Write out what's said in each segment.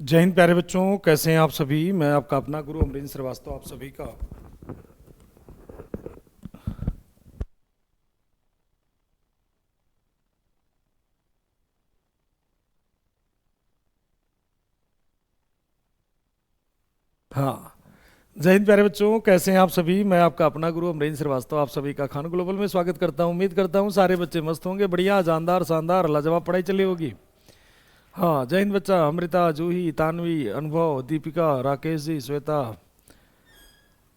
जय हिंद प्यारे बच्चों, कैसे हैं आप सभी। मैं आपका अपना गुरु अमरीन श्रीवास्तव आप सभी का हाँ। जय हिंद प्यारे बच्चों, कैसे हैं आप सभी। मैं आपका अपना गुरु अमरीन श्रीवास्तव आप सभी का खान ग्लोबल में स्वागत करता हूं। उम्मीद करता हूं सारे बच्चे मस्त होंगे, बढ़िया जानदार शानदार लाजवाब पढ़ाई चली होगी। हाँ, जय हिंद बच्चा। अमृता, जूही, तानवी, अनुभव, दीपिका, राकेश जी, श्वेता,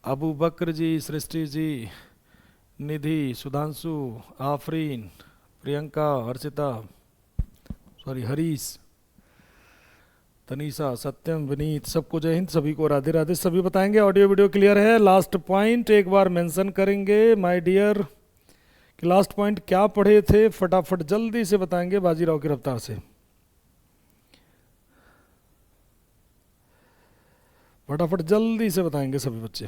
अबू बकर जी, सृष्टि जी, निधि, सुधांशु, आफरीन, प्रियंका, हर्षिता, सॉरी हरीश, तनीषा, सत्यम, विनीत, सबको जय हिंद, सभी को राधे राधे। सभी बताएंगे ऑडियो वीडियो क्लियर है। लास्ट पॉइंट एक बार मेंशन करेंगे माय डियर कि लास्ट पॉइंट क्या पढ़े थे, फटाफट जल्दी से बताएंगे बाजीराव की रफ्तार से। फटाफट जल्दी से बताएंगे सभी बच्चे।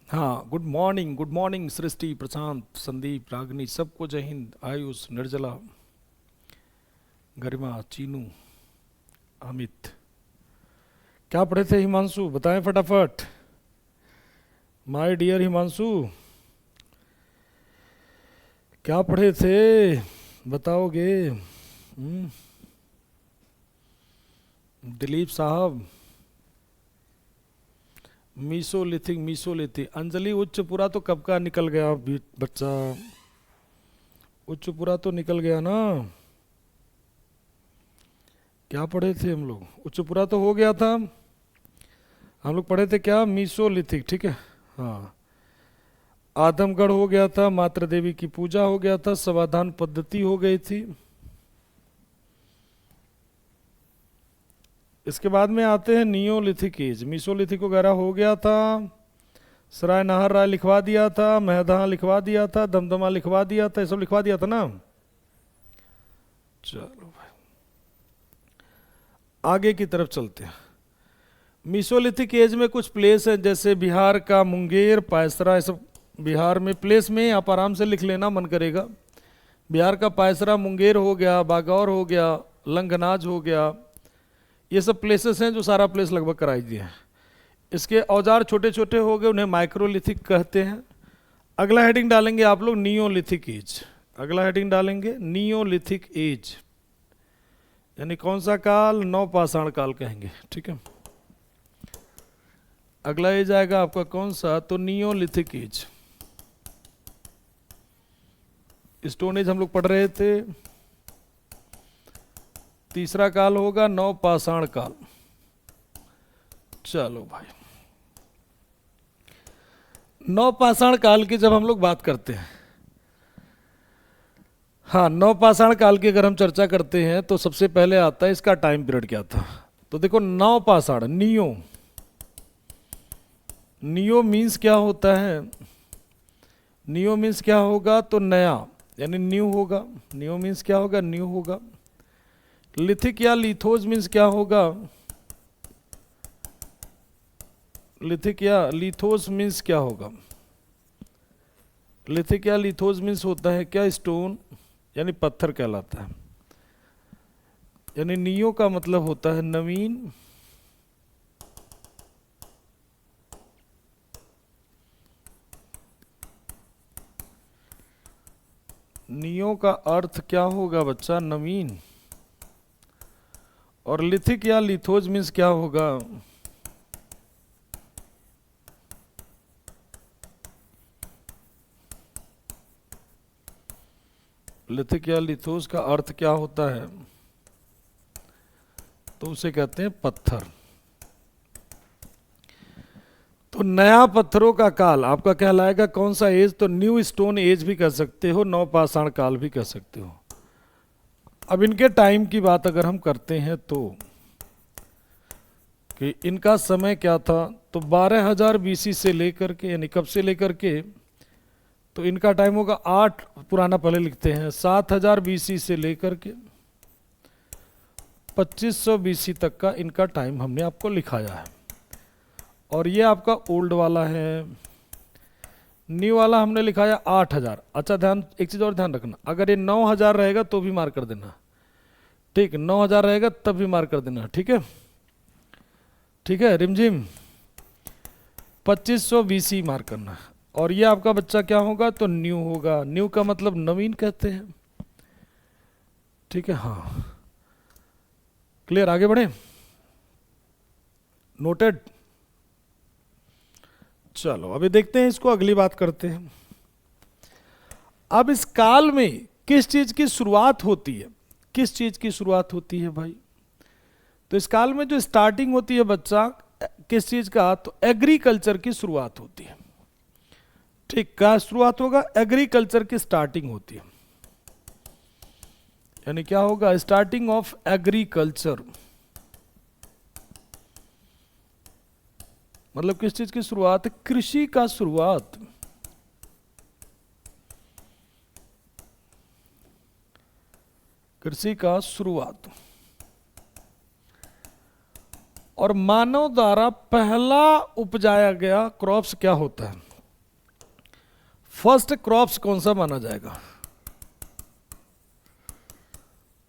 हाँ, गुड मॉर्निंग सृष्टि, प्रशांत, संदीप, रागनी, सबको जय हिंद। आयुष, निर्जला, गरिमा, चीनू, अमित, क्या पढ़े थे हिमांशु, बताएं फटाफट। माय डियर हिमांशु, क्या पढ़े थे, बताओगे। दिलीप साहब, मीसोलिथिक। अंजलि, उच्चपुरा तो कब का निकल गया बच्चा, उच्चपुरा तो निकल गया ना। क्या पढ़े थे हम लोग, उच्चपुरा तो हो गया था। हम लोग पढ़े थे क्या, मीसोलिथिक, ठीक है। हाँ, आदमगढ़ हो गया था, मातृ देवी की पूजा हो गया था, समाधान पद्धति हो गई थी। इसके बाद में आते हैं नियोलिथिक एज। मीसोलिथिक वगैरह हो गया था, सराय नाहर राय लिखवा दिया था, महदहा लिखवा दिया था, दमदमा लिखवा दिया था, ये सब लिखवा दिया था ना। चलो भाई, आगे की तरफ चलते हैं। मीसोलिथिक एज में कुछ प्लेस है, जैसे बिहार का मुंगेर, पायसरा, ये सब बिहार में प्लेस में आप आराम से लिख लेना, मन करेगा। बिहार का पायसरा, मुंगेर हो गया, बागौर हो गया, लंगनाज हो गया, ये सब प्लेसेस हैं जो सारा प्लेस लगभग कराई दिए हैं। इसके औजार छोटे छोटे हो गए, उन्हें माइक्रोलिथिक कहते हैं। अगला हेडिंग डालेंगे आप लोग नियोलिथिक एज। अगला हेडिंग डालेंगे नियोलिथिक एज, यानी कौन सा काल, नवपाषाण काल कहेंगे, ठीक है। अगला एज आएगा आपका कौन सा, तो नियोलिथिक एज। स्टोन एज हम लोग पढ़ रहे थे। तीसरा काल होगा नवपाषाण काल। चलो भाई, नवपाषाण काल की जब हम लोग बात करते हैं, हाँ, नवपाषाण काल की अगर हम चर्चा करते हैं तो सबसे पहले आता है इसका टाइम पीरियड क्या था। तो देखो, नवपाषाण, नियो, नियो मीन्स क्या होता है, नियो मीन्स क्या होगा, तो नया, यानी न्यू होगा। नियो मीन्स क्या होगा, न्यू होगा। लिथिक या लिथोज मीन्स क्या होगा, लिथिक या लिथोस मीन्स क्या होगा। लिथिक या लिथोस मीन्स होता है क्या, स्टोन, यानी पत्थर कहलाता है। यानी नियो का मतलब होता है नवीन, नियो का अर्थ क्या होगा बच्चा, नवीन। और लिथिक या लिथोज मीन्स क्या होगा, लिथिक या लिथोज का अर्थ क्या होता है, तो उसे कहते हैं पत्थर। तो नया पत्थरों का काल आपका कहलाएगा कौन सा एज, तो न्यू स्टोन एज भी कह सकते हो, नवपाषाण काल भी कह सकते हो। अब इनके टाइम की बात अगर हम करते हैं तो कि इनका समय क्या था, तो 12,000 बीसी से लेकर के, यानी कब से लेकर के, तो इनका टाइम होगा 8 पुराना पहले लिखते हैं, 7,000 बीसी से लेकर के 2500 बीसी तक का इनका टाइम हमने आपको लिखाया है। और ये आपका ओल्ड वाला है, न्यू वाला हमने लिखाया 8,000। अच्छा ध्यान, एक चीज़ और ध्यान रखना, अगर ये 9,000 रहेगा तो भी मार्क कर देना, ठीक, 9,000 रहेगा तब भी मार्क कर देना, ठीक है, ठीक है। रिमझिम 2500 BC मार्क करना। और ये आपका बच्चा क्या होगा, तो न्यू होगा। न्यू का मतलब नवीन कहते हैं, ठीक है। हाँ क्लियर, आगे बढ़े, नोटेड। चलो अभी देखते हैं इसको, अगली बात करते हैं। अब इस काल में किस चीज की शुरुआत होती है, किस चीज की शुरुआत होती है भाई, तो इस काल में जो स्टार्टिंग होती है बच्चा किस चीज का, तो एग्रीकल्चर की शुरुआत होती है, ठीक। क्या शुरुआत होगा, एग्रीकल्चर की स्टार्टिंग होती है, यानी क्या होगा, स्टार्टिंग ऑफ एग्रीकल्चर, मतलब किस चीज की शुरुआत, कृषि का शुरुआत, कृषि का शुरुआत। और मानव द्वारा पहला उपजाया गया क्रॉप्स क्या होता है, फर्स्ट क्रॉप्स कौन सा माना जाएगा,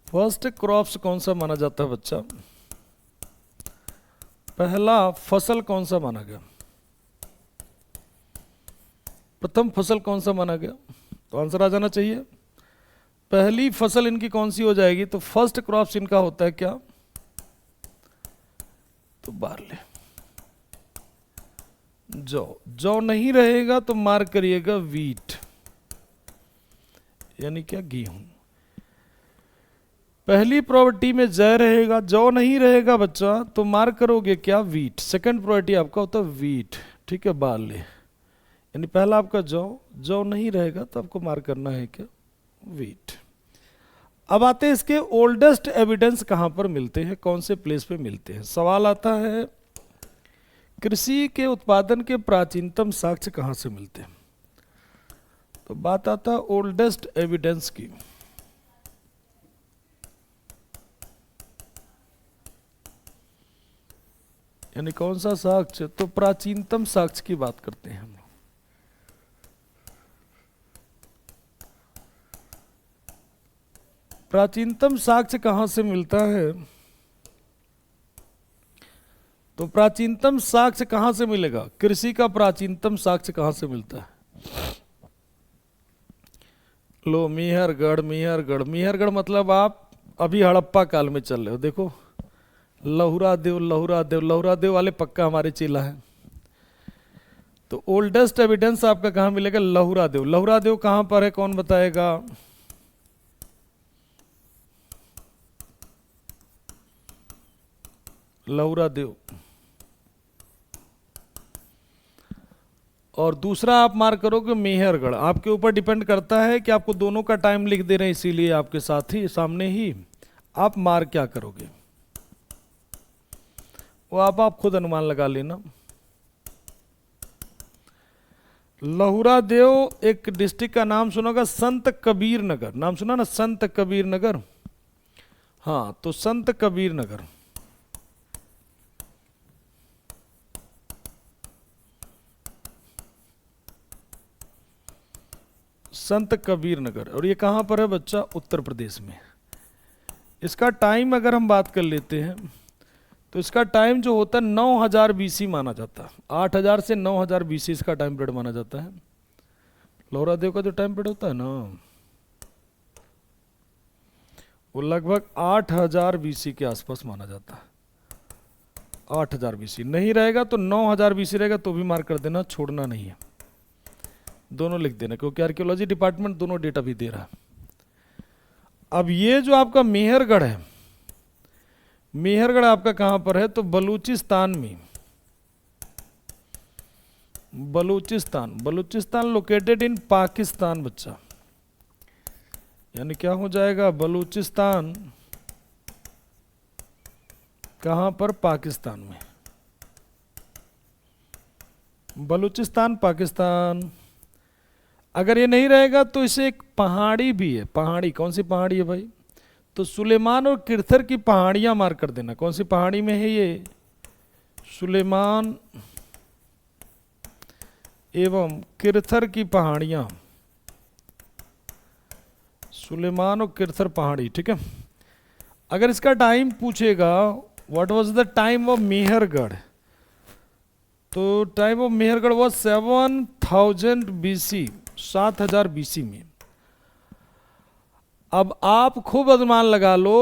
फर्स्ट क्रॉप्स कौन सा माना जाता है बच्चा, पहला फसल कौन सा माना गया, प्रथम फसल कौन सा माना गया, तो आंसर आ जाना चाहिए। पहली फसल इनकी कौन सी हो जाएगी, तो फर्स्ट क्रॉप्स इनका होता है क्या, तो बार्ले, जौ। जौ नहीं रहेगा तो मार्क करिएगा वीट, यानी क्या, गेहूं। पहली प्रॉपर्टी में जय रहेगा, जौ नहीं रहेगा बच्चा तो मार्क करोगे क्या, वीट। सेकंड प्रॉपर्टी आपका होता है वीट, ठीक है, बार्ले, यानी पहला आपका जौ, जौ नहीं रहेगा तो आपको मार्क करना है क्या, वीट। अब आते हैं इसके ओल्डेस्ट एविडेंस कहां पर मिलते हैं, कौन से प्लेस पे मिलते हैं। सवाल आता है कृषि के उत्पादन के प्राचीनतम साक्ष्य कहां से मिलते हैं, तो बात आता है ओल्डेस्ट एविडेंस की, यानी कौन सा साक्ष्य, तो प्राचीनतम साक्ष्य की बात करते हैं हम। प्राचीनतम साक्ष्य कहां से मिलता है, तो प्राचीनतम साक्ष्य कहां से मिलेगा, कृषि का प्राचीनतम साक्ष्य कहां से मिलता है, लो मिहरगढ़। मिहरगढ़, मिहरगढ़ मतलब आप अभी हड़प्पा काल में चल रहे हो, देखो लहुरा देव, लहुरा देव, लहुरा देव वाले पक्का हमारे चेला हैं। तो ओल्डेस्ट एविडेंस आपका कहां मिलेगा, लहुरा देव। लहुरा देव कहां पर है, कौन बताएगा, लहुरा देव। और दूसरा आप मार्क करोगे मेहरगढ़, आपके ऊपर डिपेंड करता है कि आपको दोनों का टाइम लिख दे रहे हैं, इसीलिए आपके साथ ही सामने ही आप मार्क क्या करोगे, वो आप खुद अनुमान लगा लेना। लहुरा देव एक डिस्ट्रिक्ट का नाम सुनोगा, संत कबीर नगर, नाम सुना ना, संत कबीर नगर, हाँ, तो संत कबीर नगर, संत कबीर नगर। और ये कहां पर है बच्चा, उत्तर प्रदेश में। इसका टाइम अगर हम बात कर लेते हैं तो इसका टाइम जो होता है 9000 BC माना जाता है, 8000 से 9000 BC इसका टाइम पीरियड माना जाता है। लहुरा देव का जो टाइम पीरियड होता है ना, वो लगभग 8000 BC के आसपास माना जाता है। 8000 BC नहीं रहेगा तो 9000 BC रहेगा तो भी मार्क कर देना, छोड़ना नहीं है, दोनों लिख देना, क्योंकि आर्कियोलॉजी डिपार्टमेंट दोनों डेटा भी दे रहा है। अब ये जो आपका मेहरगढ़ है, मेहरगढ़ आपका कहां पर है, तो बलूचिस्तान में। बलूचिस्तान, बलूचिस्तान लोकेटेड इन पाकिस्तान बच्चा, यानी क्या हो जाएगा, बलूचिस्तान कहां पर, पाकिस्तान में। बलूचिस्तान पाकिस्तान। अगर ये नहीं रहेगा तो इसे एक पहाड़ी भी है, पहाड़ी, कौन सी पहाड़ी है भाई, तो सुलेमान और किरथर की पहाड़ियां मार्क कर देना। कौन सी पहाड़ी में है ये, सुलेमान, एवं किरथर की पहाड़ियां, सुलेमान और किरथर पहाड़ी, ठीक है। अगर इसका टाइम पूछेगा what was the time of Mehrgarh, तो time of Mehrgarh was 7000 BC, 7000 BC में। अब आप खूब अनुमान लगा लो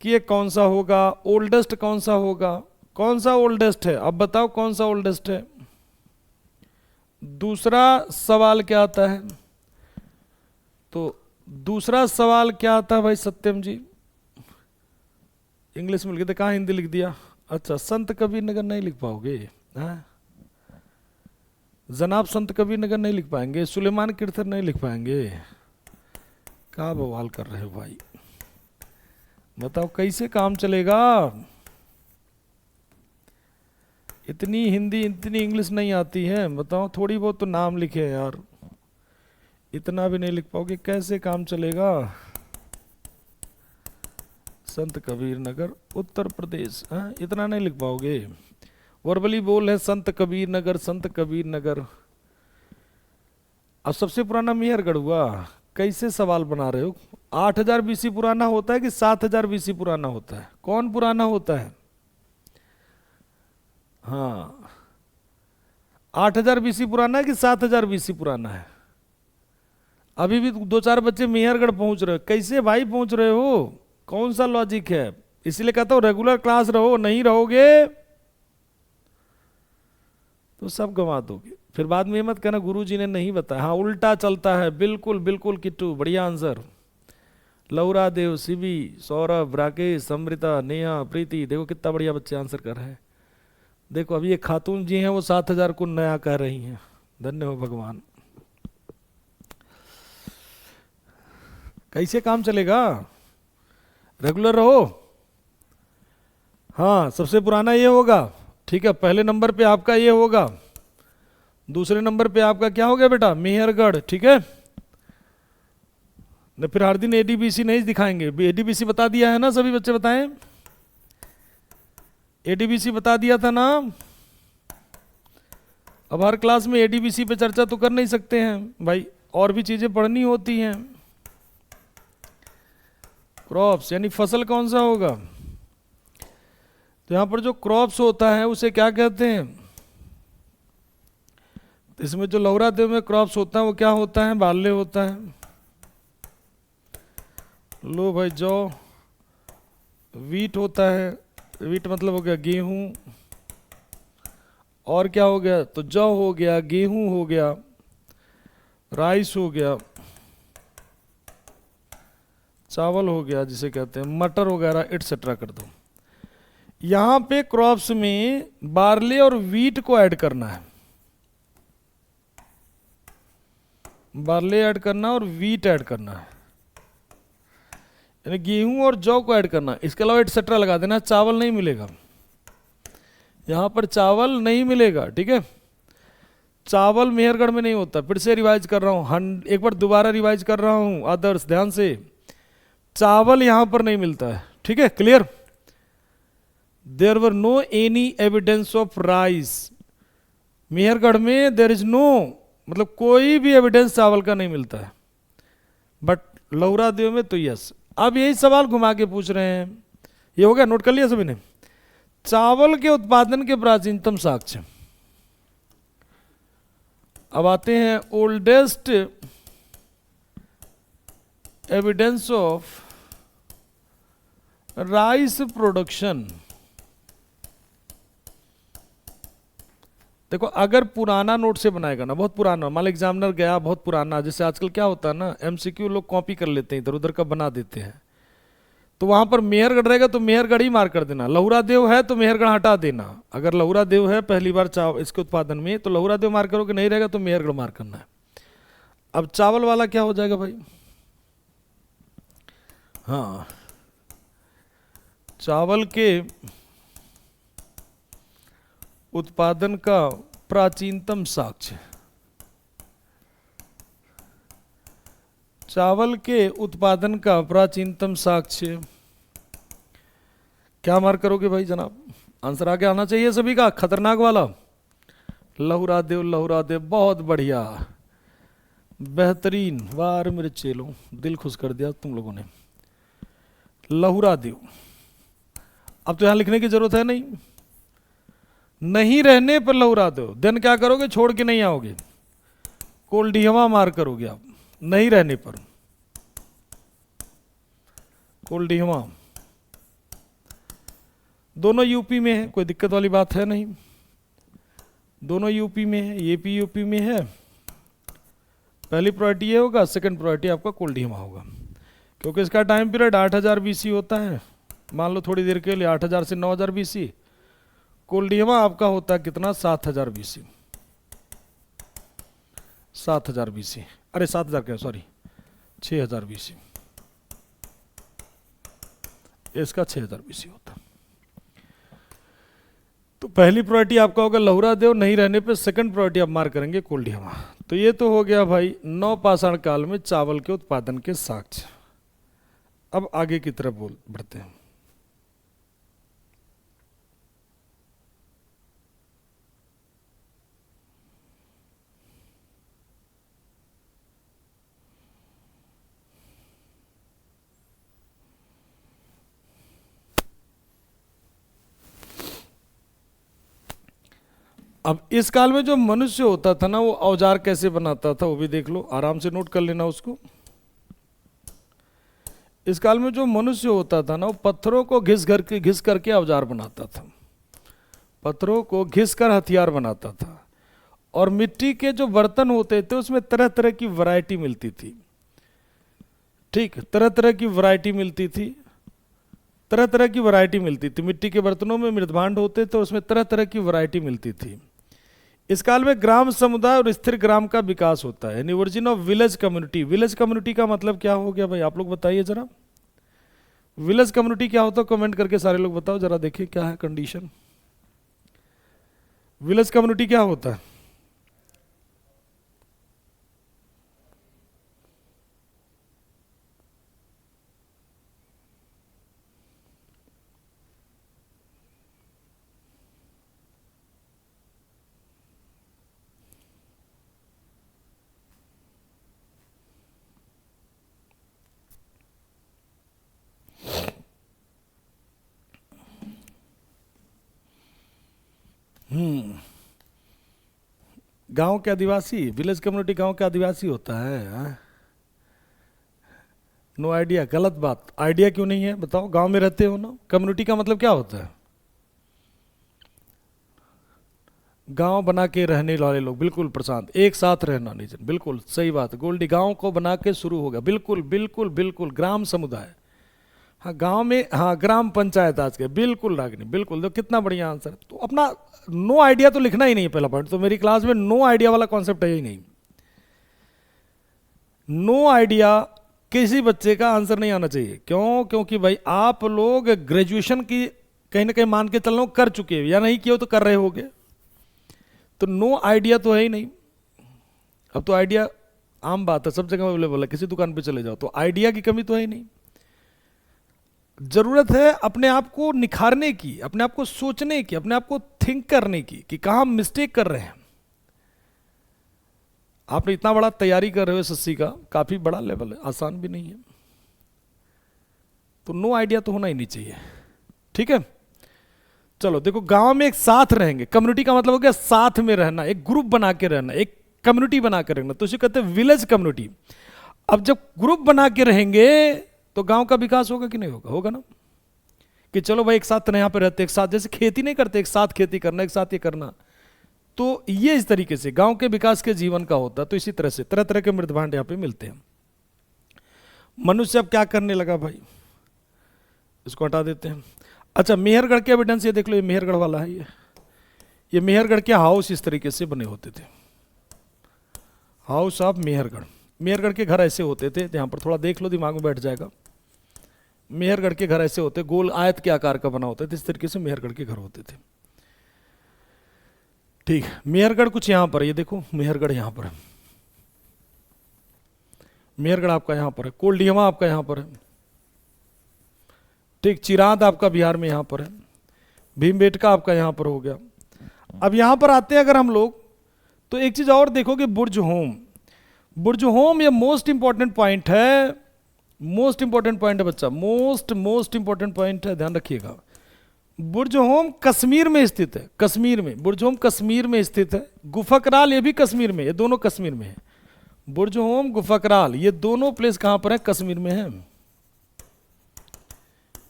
कि ये कौन सा होगा, ओल्डेस्ट कौन सा होगा, कौन सा ओल्डेस्ट है, अब बताओ कौन सा ओल्डेस्ट है। दूसरा सवाल क्या आता है, तो दूसरा सवाल क्या आता है भाई सत्यम जी, इंग्लिश में लिख दिया, कहाँ हिंदी लिख दिया, अच्छा संत कबीर नगर नहीं लिख पाओगे, हाँ जनाब संत कबीर नगर नहीं लिख पाएंगे, सुलेमान किरथर नहीं लिख पाएंगे, क्या बवाल कर रहे हो भाई, बताओ कैसे काम चलेगा। इतनी हिंदी इतनी इंग्लिश नहीं आती है, बताओ थोड़ी बहुत तो नाम लिखे यार, इतना भी नहीं लिख पाओगे, कैसे काम चलेगा। संत कबीर नगर उत्तर प्रदेश, इतना नहीं लिख पाओगे, वर्बली बोल है संत कबीर नगर, संत कबीर नगर। अब सबसे पुराना मेहरगढ़ हुआ, कैसे सवाल बना रहे हो, 8000 BC पुराना होता है कि 7000 BC पुराना होता है, कौन पुराना होता है, हाँ 8000 BC पुराना है कि 7000 BC पुराना है। अभी भी 2-4 बच्चे मेहरगढ़ पहुंच रहे हो, कैसे भाई पहुंच रहे हो, कौन सा लॉजिक है, इसलिए कहता हूं रेगुलर क्लास रहो, नहीं रहोगे तो सब गंवा दोगे, फिर बाद में मत कहना गुरुजी ने नहीं बताया, हाँ उल्टा चलता है, बिल्कुल बिल्कुल किट्टू बढ़िया आंसर, लौरा देव, शिवी, सौरभ, राकेश, समृता, नेहा, प्रीति, देखो कितना बढ़िया बच्चे आंसर कर रहे हैं। देखो अभी ये खातून जी हैं वो 7000 को नया कह रही हैं, धन्य हो भगवान। कैसे काम चलेगा, रेगुलर रहो, हाँ सबसे पुराना ये होगा, ठीक है, पहले नंबर पे आपका ये होगा, दूसरे नंबर पे आपका क्या हो गया बेटा, मेहरगढ़, ठीक है न, फिर हर दिन एडीबीसी नहीं दिखाएंगे, एडीबीसी बता दिया है ना, सभी बच्चे बताएं, एडीबीसी बता दिया था ना। अब हर क्लास में एडीबीसी पे चर्चा तो कर नहीं सकते हैं भाई, और भी चीजें पढ़नी होती हैं। क्रॉप्स यानी फसल कौन सा होगा, तो यहां पर जो क्रॉप्स होता है उसे क्या कहते हैं, इसमें जो लौरा देव में क्रॉप्स होता है वो क्या होता है, बाल्ले होता है। लो भाई जौ, वीट होता है, वीट मतलब हो गया गेहूं, और क्या हो गया, तो जौ हो गया, गेहूं हो गया, राइस हो गया, चावल हो गया जिसे कहते हैं, मटर वगैरह एटसेट्रा कर दो। यहां पे क्रॉप्स में बार्ले और वीट को ऐड करना है, बार्ले ऐड करना और वीट ऐड करना है, यानी गेहूं और जौ को ऐड करना, इसके अलावा एटसेट्रा लगा देना, चावल नहीं मिलेगा, यहां पर चावल नहीं मिलेगा, ठीक है। चावल मेहरगढ़ में नहीं होता, फिर से रिवाइज कर रहा हूं, एक बार दोबारा रिवाइज कर रहा हूं आदर्श ध्यान से, चावल यहां पर नहीं मिलता है, ठीक है clear. There were no any evidence of rice, Mehrgarh में देयर इज नो, मतलब कोई भी एविडेंस चावल का नहीं मिलता है, बट लौरा देव में तो यस। अब यही सवाल घुमा के पूछ रहे हैं, ये हो गया, नोट कर लिया सभी ने, चावल के उत्पादन के प्राचीनतम साक्ष्य। अब आते हैं oldest evidence of rice production. देखो अगर पुराना नोट से बनाएगा ना, बहुत पुराना, मान लो एग्जामिनर गया बहुत पुराना, जैसे आजकल क्या होता है ना एमसीक्यू लोग कॉपी कर लेते हैं, इधर उधर का बना देते हैं, तो वहां पर मेहरगढ़ रहेगा तो मेहरगढ़ ही मार कर देना, लहुरा देव है तो मेहरगढ़ हटा देना, अगर लहुरा देव है पहली बार चावल इसके उत्पादन में तो लहुरा देव मार करोगे, नहीं रहेगा तो मेहरगढ़ मार करना है। अब चावल वाला क्या हो जाएगा भाई, हाँ चावल के उत्पादन का प्राचीनतम साक्ष्य, चावल के उत्पादन का प्राचीनतम साक्ष्य क्या मार करोगे भाई जनाब, आंसर आगे आना चाहिए सभी का, खतरनाक वाला, लहुरा देव, बहुत बढ़िया, बेहतरीन। वाह मेरे चेलों, दिल खुश कर दिया तुम लोगों ने। लहुरा देव। अब तो यहां लिखने की जरूरत है नहीं। नहीं रहने पर लहुरा दो, देन क्या करोगे? छोड़ के नहीं आओगे, कोल्डिहवा मार करोगे आप। नहीं रहने पर कोल्डिहवा। दोनों यूपी में है, कोई दिक्कत वाली बात है नहीं। दोनों यूपी में है, ये भी यूपी में है। पहली प्रायोरिटी ये होगा, सेकंड प्रायोरिटी आपका कोल्डिहमा होगा, क्योंकि इसका टाइम पीरियड 8000 बीसी होता है। मान लो थोड़ी देर के लिए 8000 से 9000 बीसी। कोल्डिहमा आपका होता है कितना? 7000 बीसी। 7000 बीसी, अरे 7000 क्या, सॉरी 6000 बीसी। इसका 6000 बीसी होता। तो पहली प्रायोरिटी आपका होगा लहुरा देव, नहीं रहने पे सेकंड प्रायोरिटी आप मार करेंगे कोल्डिहमा। तो ये तो हो गया भाई नवपाषाण काल में चावल के उत्पादन के साक्ष्य। अब आगे की तरफ बढ़ते हैं। अब इस काल में जो मनुष्य होता था ना, वो औजार कैसे बनाता था वो भी देख लो, आराम से नोट कर लेना उसको। इस काल में जो मनुष्य होता था ना, वो पत्थरों को घिस करके औजार बनाता था, पत्थरों को घिस कर हथियार बनाता था। और मिट्टी के जो बर्तन होते थे उसमें तरह तरह की वैरायटी मिलती थी। ठीक, तरह तरह की वैरायटी मिलती थी, तरह तरह की वैरायटी मिलती थी। मिट्टी के बर्तनों में मृदभांड होते थे, उसमें तरह तरह की वैरायटी मिलती थी। इस काल में ग्राम समुदाय और स्थिर ग्राम का विकास होता है, यानी origin of village community. Village community का मतलब क्या हो गया भाई, आप लोग बताइए जरा। विलेज कम्युनिटी क्या होता है? कमेंट करके सारे लोग बताओ जरा, देखिए क्या है कंडीशन। विलेज कम्युनिटी क्या होता है? गांव के आदिवासी, विलेज कम्युनिटी गांव के आदिवासी होता है। नो आइडिया, गलत बात। आइडिया क्यों नहीं है बताओ? गांव में रहते हो ना। कम्युनिटी का मतलब क्या होता है? गांव बना के रहने वाले लोग। बिल्कुल प्रशांत, एक साथ रहना नहीं, बिल्कुल सही बात। गोल्डी, गांव को बना के शुरू हो गया। बिल्कुल बिल्कुल बिल्कुल, ग्राम समुदाय। हाँ गांव में, हाँ ग्राम पंचायत आज के। बिल्कुल रागिनी, बिल्कुल। देखो कितना बढ़िया आंसर। तो अपना नो आइडिया तो लिखना ही नहीं है पहला पॉइंट। तो मेरी क्लास में नो आइडिया वाला कॉन्सेप्ट है ही नहीं। नो आइडिया किसी बच्चे का आंसर नहीं आना चाहिए। क्यों? क्योंकि भाई आप लोग ग्रेजुएशन की कहीं ना कहीं मान के चल रहा हूं कर चुके हो, या नहीं किए हो तो कर रहे होगे। तो नो आइडिया तो है ही नहीं। अब तो आइडिया आम बात है, सब जगह अवेलेबल है, किसी दुकान पे चले जाओ। तो आइडिया की कमी तो है ही नहीं। जरूरत है अपने आप को निखारने की, अपने आप को सोचने की, अपने आप को थिंक करने की कि कहां मिस्टेक कर रहे हैं। आपने इतना बड़ा तैयारी कर रहे हो एसएससी का, काफी बड़ा लेवल है, आसान भी नहीं है। तो नो आइडिया तो होना ही नहीं चाहिए। ठीक है, चलो देखो, गांव में एक साथ रहेंगे। कम्युनिटी का मतलब हो गया साथ में रहना, एक ग्रुप बना के रहना, एक कम्युनिटी बना के रहना। तो इसे कहते हैं विलेज कम्युनिटी। अब जब ग्रुप बना के रहेंगे तो गांव का विकास होगा कि नहीं होगा? होगा ना। कि चलो भाई एक साथ यहां पे रहते, एक साथ, जैसे खेती नहीं करते, एक साथ खेती करना, एक साथ ये करना। तो ये इस तरीके से गांव के विकास के जीवन का होता। तो इसी तरह से तरह तरह के मृदभांड यहां पे मिलते हैं। मनुष्य अब क्या करने लगा भाई, इसको हटा देते हैं। अच्छा, मेहरगढ़ के एविडेंस ये देख लो, ये मेहरगढ़ वाला है। ये मेहरगढ़ के हाउस इस तरीके से बने होते थे, हाउस ऑफ मेहरगढ़। मेहरगढ़ के घर ऐसे होते थे, यहां पर थोड़ा देख लो, दिमाग में बैठ जाएगा। मेहरगढ़ के घर ऐसे होते, गोल आयत के आकार का बना होता था, इस तरीके से मेहरगढ़ के घर होते थे। ठीक, मेहरगढ़ कुछ यहां पर, ये देखो मेहरगढ़ यहां पर है, मेहरगढ़ आपका यहां पर है, कोल्डिहवा आपका यहां पर है। ठीक, चिरांद आपका बिहार में यहां पर है, भीमबेटका आपका यहां पर हो गया। अब यहां पर आते हैं अगर हम लोग तो एक चीज और देखो कि बुर्ज होम, बुर्ज होम ये मोस्ट इंपॉर्टेंट पॉइंट है, मोस्ट इंपॉर्टेंट पॉइंट है बच्चा, मोस्ट इंपॉर्टेंट पॉइंट है, ध्यान रखिएगा। बुर्ज होम कश्मीर में स्थित है, कश्मीर में, बुर्ज होम कश्मीर में स्थित है। गुफकराल ये भी कश्मीर में, ये दोनों कश्मीर में है। बुर्ज होम, गुफकराल, ये दोनों प्लेस कहां पर है? कश्मीर में है।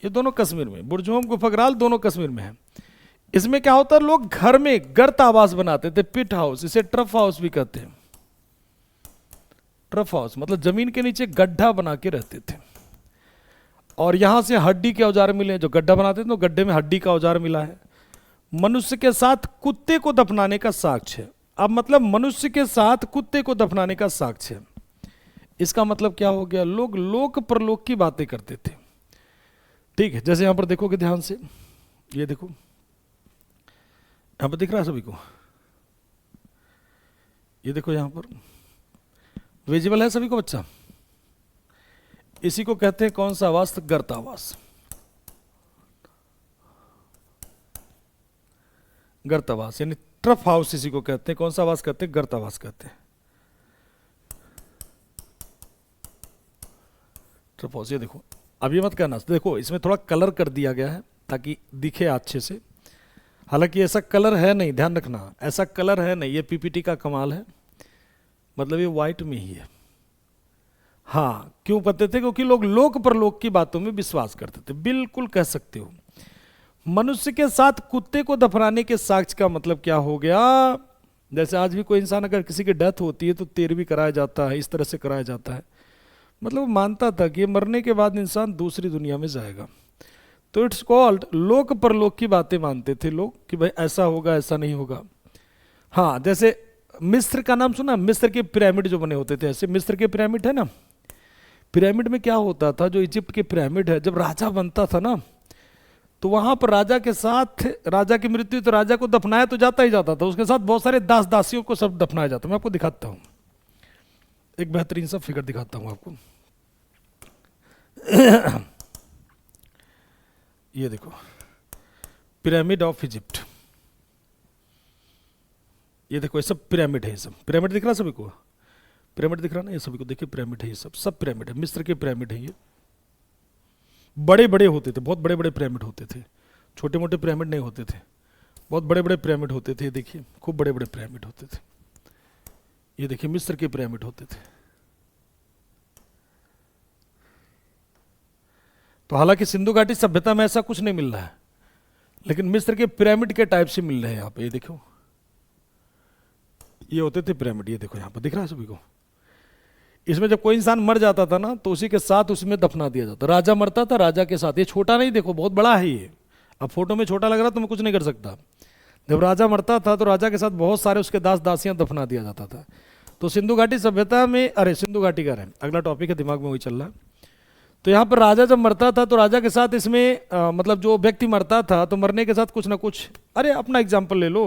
ये दोनों कश्मीर में, बुर्ज होम, गुफकराल दोनों कश्मीर में है। इसमें क्या होता है, लोग घर में गर्त आवास बनाते थे, पिट हाउस, इसे ट्रफ हाउस भी कहते हैं। ट्रफ हाउस मतलब जमीन के नीचे गड्ढा बना के रहते थे, और यहां से हड्डी के औजार मिले, जो गड्ढा बनाते थे तो गड्ढे में हड्डी का औजार मिला है। मनुष्य के साथ कुत्ते को दफनाने का साक्ष्य है। अब मतलब मनुष्य के साथ कुत्ते को दफनाने का साक्ष्य है, इसका मतलब क्या हो गया, लोग लोक परलोक की बातें करते थे। ठीक है, जैसे यहां पर देखोगे ध्यान से, ये देखो यहां पर दिख रहा है सभी को, ये देखो यहां पर विजिबल है सभी को बच्चा। इसी को कहते हैं कौन सा आवास? गर्त आवास, गर्त आवास यानी ट्रफ हाउस इसी को कहते हैं। कौन सा आवास कहते हैं? गर्त आवास कहते हैं, ट्रफ हाउस। ये देखो, अब ये मत कहना, देखो इसमें थोड़ा कलर कर दिया गया है ताकि दिखे अच्छे से, हालांकि ऐसा कलर है नहीं, ध्यान रखना, ऐसा कलर है नहीं, ये पीपीटी का कमाल है, मतलब ये व्हाइट में ही है। हाँ, क्यों करते थे? क्योंकि लोग लोक परलोक की बातों में विश्वास करते थे, बिल्कुल कह सकते हो। मनुष्य के साथ कुत्ते को दफनाने के साक्ष्य का मतलब क्या हो गया, जैसे आज भी कोई इंसान अगर किसी की डेथ होती है तो तेरहवीं कराया जाता है, इस तरह से कराया जाता है, मतलब वो मानता था कि मरने के बाद इंसान दूसरी दुनिया में जाएगा। तो इट्स कॉल्ड लोक परलोक की बातें मानते थे लोग कि भाई ऐसा होगा, ऐसा नहीं होगा। हाँ, जैसे मिस्र का नाम सुना? मिस्र के पिरामिड जो बने होते थे, ऐसे मिस्र के पिरामिड है ना, पिरामिड में क्या होता था, जो इजिप्ट के पिरामिड है, जब राजा बनता था ना, तो वहां पर राजा के साथ, राजा की मृत्यु तो राजा को दफनाया तो जाता ही जाता था, उसके साथ बहुत सारे दास दासियों को सब दफनाया जाता। मैं आपको दिखाता हूं, एक बेहतरीन सा फिगर दिखाता हूं आपको। ये देखो, पिरामिड ऑफ इजिप्ट, ये देखो, ये सब पिरामिड है, ये सब पिरामिड दिख रहा सभी को, पिरामिड दिख रहा ना, ये सभी को देखिए पिरामिड है, ये सब पिरामिड है, मिस्र के पिरामिड है। ये बड़े बड़े होते थे, बहुत बड़े बड़े पिरामिड होते थे, छोटे मोटे पिरामिड नहीं होते थे, बहुत बड़े बड़े पिरामिड होते थे। देखिए खूब बड़े बड़े पिरामिड होते थे, ये देखिए मिस्र के पिरामिड होते थे। तो हालांकि सिंधु घाटी सभ्यता में ऐसा कुछ नहीं मिल रहा है, लेकिन मिस्र के पिरामिड के टाइप से मिल रहे हैं यहाँ पे। ये देखो, ये होते थे पिरामिड, ये देखो यहाँ पर दिख रहा है सभी को। इसमें जब कोई इंसान मर जाता था ना, तो उसी के साथ उसमें दफना दिया जाता, राजा मरता था राजा के साथ। ये छोटा नहीं, देखो बहुत बड़ा है ये, अब फोटो में छोटा लग रहा तो मैं कुछ नहीं कर सकता। जब राजा मरता था तो राजा के साथ बहुत सारे उसके दास दासियां दफना दिया जाता था। तो सिंधु घाटी सभ्यता में, अरे सिंधु घाटी का रहे, अगला टॉपिक है, दिमाग में वही चल रहा है। तो यहाँ पर राजा जब मरता था तो राजा के साथ इसमें मतलब जो व्यक्ति मरता था तो मरने के साथ कुछ ना कुछ, अरे अपना एग्जाम्पल ले लो,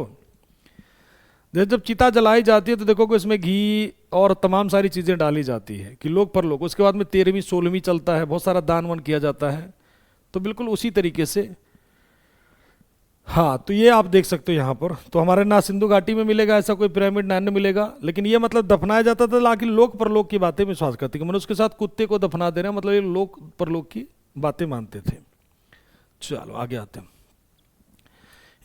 जब चिता जलाई जाती है तो देखो कि इसमें घी और तमाम सारी चीज़ें डाली जाती है कि लोग पर लोग, उसके बाद में 13वीं 16वीं चलता है, बहुत सारा दान वान किया जाता है। तो बिल्कुल उसी तरीके से, हाँ, तो ये आप देख सकते हो यहाँ पर। तो हमारे ना सिंधु घाटी में मिलेगा ऐसा कोई पिरामिड, ना मिलेगा, लेकिन ये मतलब दफनाया जाता था, लेकिन लोक परलोक की बातें विश्वास करते कि मनुष्य के साथ कुत्ते को दफना दे रहे हैं, मतलब ये लोक परलोक की बातें मानते थे। चलो आगे आते हैं।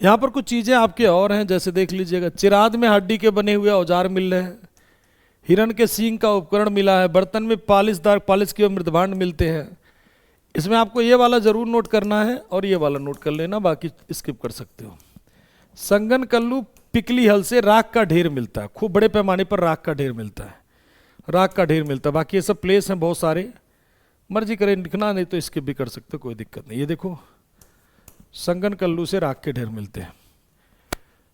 यहाँ पर कुछ चीज़ें आपके और हैं, जैसे देख लीजिएगा, चिराद में हड्डी के बने हुए औजार मिल रहे हैं, हिरण के सींग का उपकरण मिला है, बर्तन में पालिशदार पालिश किए मृदभांड मिलते हैं। इसमें आपको ये वाला जरूर नोट करना है और ये वाला नोट कर लेना, बाकी स्किप कर सकते हो। संगन कल्लू पिकली हल से राख का ढेर मिलता है, खूब बड़े पैमाने पर राख का ढेर मिलता है, राख का ढेर मिलता है। बाकी ये सब प्लेस हैं बहुत सारे, मर्जी करें लिखना, नहीं तो स्किप भी कर सकते हो, कोई दिक्कत नहीं। ये देखो, संगन कल्लू से राख के ढेर मिलते हैं।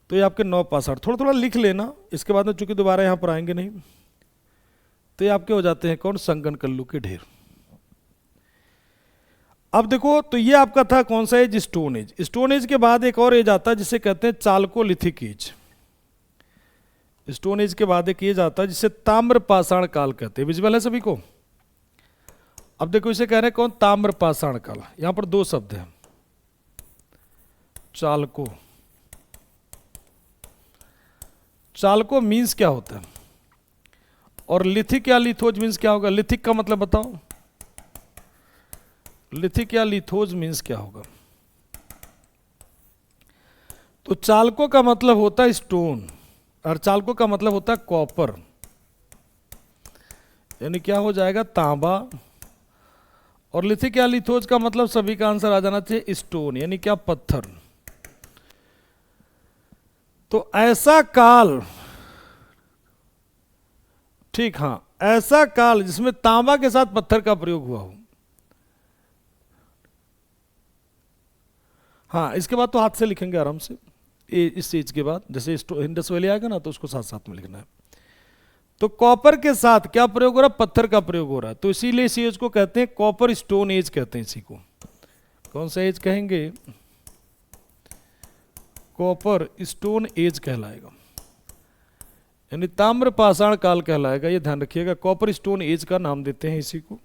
तो ये आपके 9 पासवर्ड थोड़ा थोड़ा लिख लेना, इसके बाद में चूंकि दोबारा यहाँ पर आएंगे नहीं, तो ये आपके हो जाते हैं कौन? संगन कल्लू के ढेर। अब देखो, तो ये आपका था कौन सा age? Stone age. Stone age के बाद एक और एज आता है जिसे कहते हैं चालकोलिथिक एज। स्टोन एज के बाद एक एज आता है जिसे ताम्र पाषाण काल कहते हैं। विजुअल है सभी को? अब देखो, इसे कह रहे हैं कौन? ताम्र पाषाण काल। यहां पर 2 शब्द हैं, चालको, चालको मीन्स क्या होता है, और लिथिक या लिथोज मीन्स क्या होगा? लिथिक का मतलब बताओ, लिथिक या लिथोज मीन्स क्या होगा? तो चालको का मतलब होता है स्टोन, और चालको का मतलब होता है कॉपर, यानी क्या हो जाएगा? तांबा। और लिथिक या लिथोज का मतलब सभी का आंसर आ जाना चाहिए स्टोन, यानी क्या? पत्थर। तो ऐसा काल, ठीक, हाँ, ऐसा काल जिसमें तांबा के साथ पत्थर का प्रयोग हुआ हो। हाँ, इसके बाद तो हाथ से लिखेंगे आराम से, इस चीज के बाद जैसे इंडस वैली आएगा ना तो उसको साथ साथ में लिखना है। तो कॉपर के साथ क्या प्रयोग हो रहा है? पत्थर का प्रयोग हो रहा है, तो इसीलिए इस एज को कहते हैं कॉपर स्टोन एज कहते हैं। इसी को कौन सा एज कहेंगे? कॉपर स्टोन एज कहलाएगा, यानी ताम्र पाषाण काल कहलाएगा, ये ध्यान रखिएगा। कॉपर स्टोन एज का नाम देते हैं इसी को।